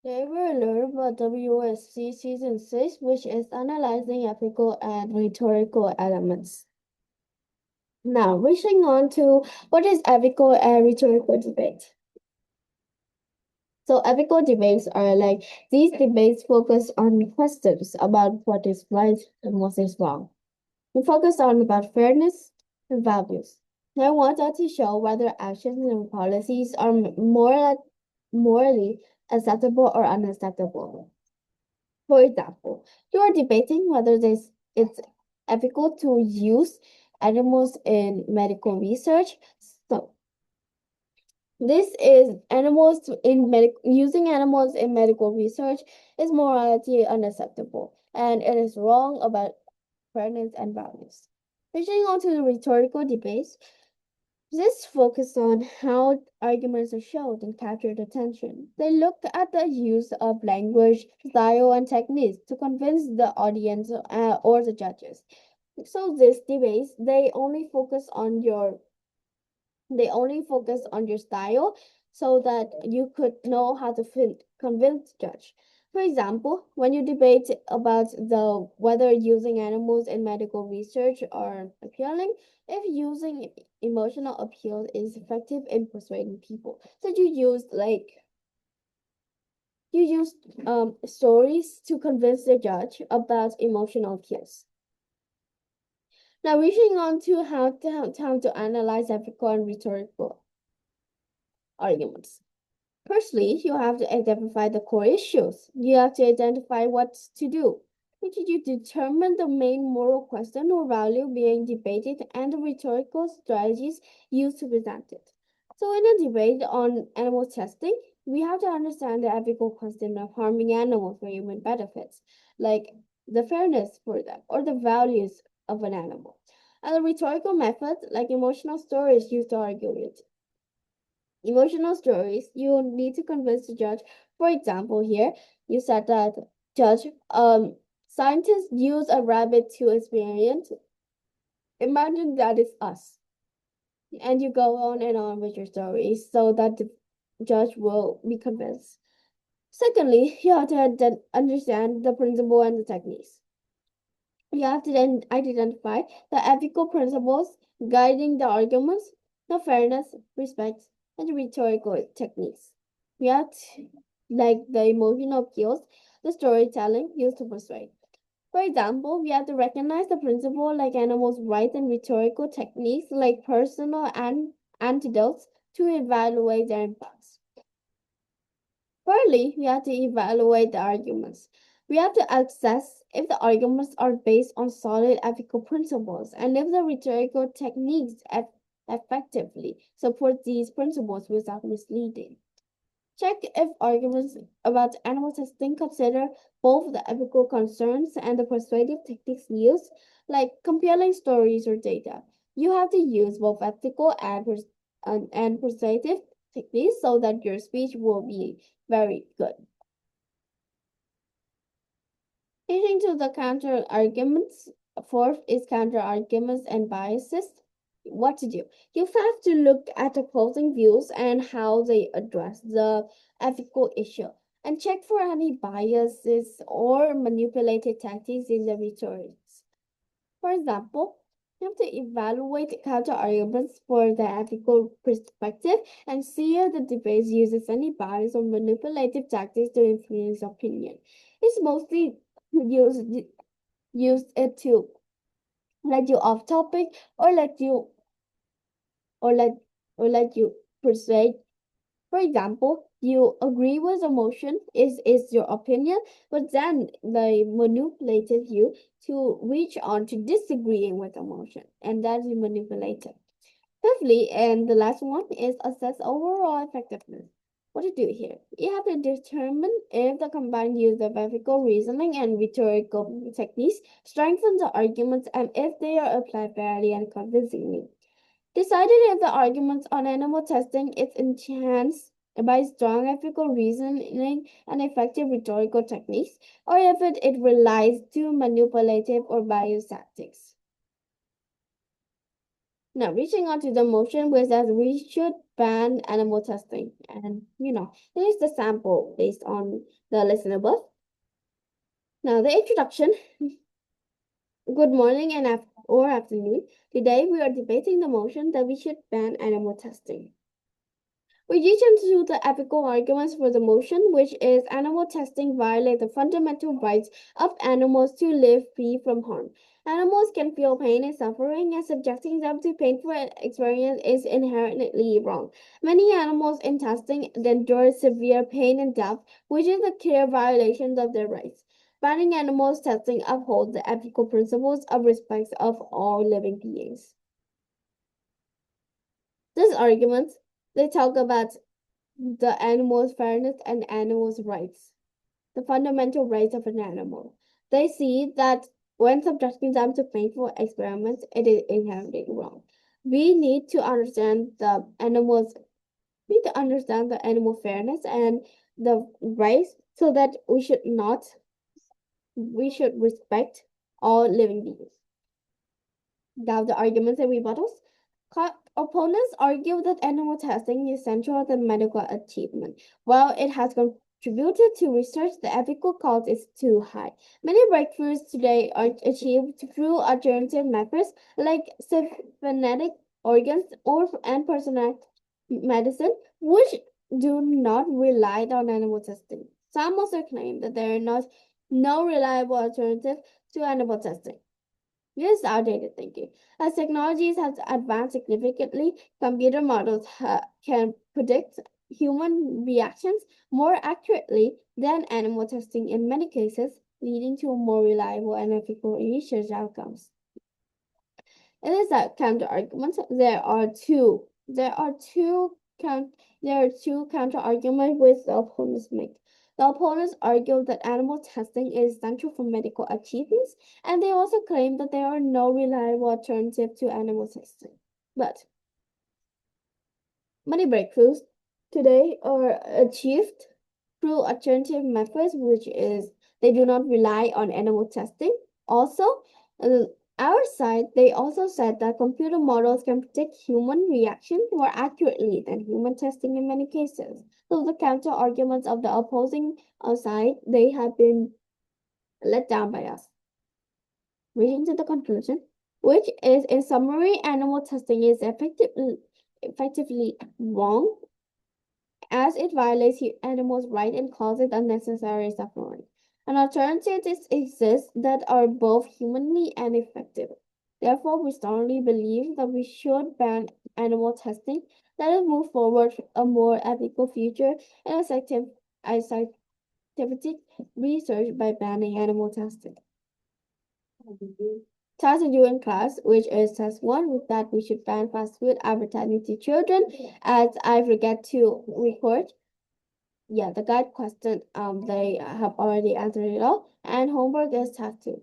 Today we'll learn about WSC Season 6, which is analyzing ethical and rhetorical elements. Now, reaching on to what is ethical and rhetorical debate. So, ethical debates are like these debates focus on questions about what is right and what is wrong. We focus on about fairness and values. They want us to show whether actions and policies are morally acceptable or unacceptable. For example, you are debating whether it's ethical to use animals in medical research. So this is using animals in medical research is morality unacceptable, and it is wrong about fairness and values. Reaching on to the rhetorical debates, this focused on how arguments are shown and captured attention. They looked at the use of language, style, and techniques to convince the audience or the judges. So these debates, they only focus on your style so that you could know how to convince the judge. For example, when you debate about the whether using animals in medical research are appealing, if using emotional appeal is effective in persuading people. So you use stories to convince the judge about emotional appeals. Now reaching on to how to analyze ethical and rhetorical arguments. Firstly, you have to identify the core issues. You have to identify what to do. You determine the main moral question or value being debated and the rhetorical strategies used to present it. So in a debate on animal testing, we have to understand the ethical question of harming animals for human benefits, like the fairness for them or the values of an animal. And the rhetorical methods, like emotional stories used to argue it. Emotional stories, you need to convince the judge. For example, here you said that judge, scientists use a rabbit to experience. Imagine that is us, and you go on and on with your stories so that the judge will be convinced. Secondly, you have to understand the principle and the techniques. You have to then identify the ethical principles guiding the arguments, the fairness, respect, and the rhetorical techniques. We have to, like the emotional appeals, the storytelling used to persuade. For example, we have to recognize the principle like animals' rights and rhetorical techniques like personal and antidotes to evaluate their impacts. Thirdly, we have to evaluate the arguments. We have to assess if the arguments are based on solid ethical principles and if the rhetorical techniques effectively support these principles without misleading. Check if arguments about animal testing consider both the ethical concerns and the persuasive techniques used, like compelling stories or data. You have to use both ethical and persuasive techniques so that your speech will be very good. Getting to the counter arguments, fourth is counter arguments and biases. What to do? You have to look at the opposing views and how they address the ethical issue, and check for any biases or manipulated tactics in the rhetorics. For example, you have to evaluate counter arguments for the ethical perspective and see if the debate uses any bias or manipulative tactics to influence opinion. It's mostly used it to let you off topic or or let let you persuade. For example, you agree with emotion is your opinion, but then they manipulated you to reach on to disagreeing with emotion, and that is manipulated. Fifthly, and the last one is assess overall effectiveness. What to do here? You have to determine if the combined use of ethical reasoning and rhetorical techniques strengthens the arguments and if they are applied fairly and convincingly. Decided if the arguments on animal testing is enhanced by strong ethical reasoning and effective rhetorical techniques, or if it relies too manipulative or biased tactics. Now, reaching on to the motion, which says we should ban animal testing. And, here's the sample based on the lesson above. Now, the introduction. Good morning or afternoon. Today, we are debating the motion that we should ban animal testing. We reach into the ethical arguments for the motion, which is animal testing violates the fundamental rights of animals to live free from harm. Animals can feel pain and suffering, and subjecting them to painful experience is inherently wrong. Many animals in testing endure severe pain and death, which is a clear violation of their rights. Banning animals testing upholds the ethical principles of respect of all living beings. This argument, they talk about the animal's fairness and animals' rights, the fundamental rights of an animal. They see that when subjecting them to painful experiments, it is inherently wrong. We need to understand the animal fairness and the rights so that we should respect all living beings. Now the arguments and rebuttals. Opponents argue that animal testing is central to medical achievement. While it has contributed to research, the ethical cost is too high. Many breakthroughs today are achieved through alternative methods like synthetic organs and personalized medicine, which do not rely on animal testing. Some also claim that there are no reliable alternative to animal testing. This is outdated thinking. As technologies have advanced significantly, computer models can predict human reactions more accurately than animal testing in many cases, leading to more reliable and ethical research outcomes. It is a counter argument. There are two counter arguments which the opponents make. The opponents argue that animal testing is essential for medical achievements, and they also claim that there are no reliable alternative to animal testing. But many breakthroughs today are achieved through alternative methods, which is they do not rely on animal testing. Also, our side, they also said that computer models can predict human reaction more accurately than human testing in many cases. So the counter arguments of the opposing side, they have been let down by us. Reaching to the conclusion, which is in summary, animal testing is effectively wrong as it violates animals' rights and causes unnecessary suffering. An alternative exists that are both humanly and effective. Therefore, we strongly believe that we should ban animal testing. Let us move forward a more ethical future and scientific research by banning animal testing. Task to do in class, which is task 1, with that we should ban fast food advertising to children. As I forget to record, yeah, the guide question, they have already answered it all. And homework is task 2.